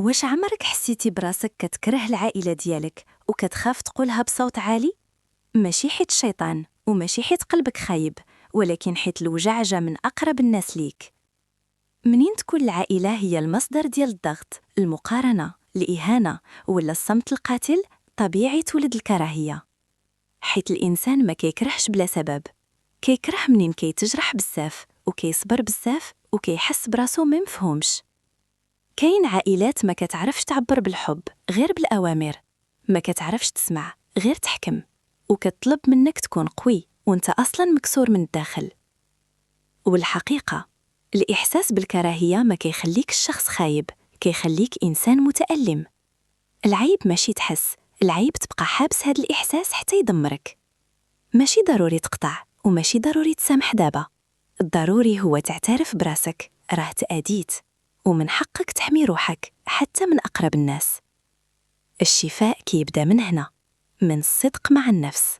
واش عمرك حسيتي براسك كتكره العائلة ديالك وكتخاف تقولها بصوت عالي؟ ماشي حيت الشيطان وماشي حيت قلبك خايب، ولكن حيت الوجع جا من أقرب الناس ليك. منين تكون العائلة هي المصدر ديال الضغط، المقارنة، الإهانة ولا الصمت القاتل، طبيعي تولد الكراهية. حيت الإنسان ما كيكرهش بلا سبب، كيكره منين كيتجرح بزاف وكيصبر بزاف وكيحس براسو ما مفهومش. كاين عائلات ما كتعرفش تعبر بالحب غير بالأوامر، ما كتعرفش تسمع غير تحكم، وكتطلب منك تكون قوي وانت أصلاً مكسور من الداخل. والحقيقة الإحساس بالكراهية ما كيخليك الشخص خايب، كيخليك إنسان متألم. العيب ماشي تحس، العيب تبقى حابس هاد الإحساس حتى يدمرك. ماشي ضروري تقطع وماشي ضروري تسامح دابا، الضروري هو تعترف براسك راه تأديت، ومن حقك تحمي روحك حتى من أقرب الناس. الشفاء كيبدا من هنا، من الصدق مع النفس.